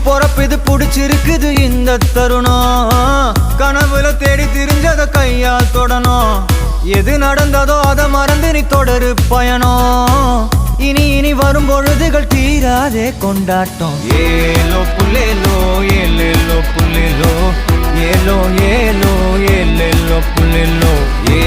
பொறப்பிது புடிச்சிருக்குது இந்த தருணம் கனவுல தேடி திரிஞ்சத கையால் தொடணும் எது நடந்ததோ அதை மறந்து நீ தொடரு பயணம் இனி இனி வரும் பொழுதுகள் தீராதே கொண்டாட்டம் ஏலோ புல்லேலோ ஏலேலோ புல்லேலோ ஏலோ ஏலோ ஏலேலோ புல்லேலோ ஏ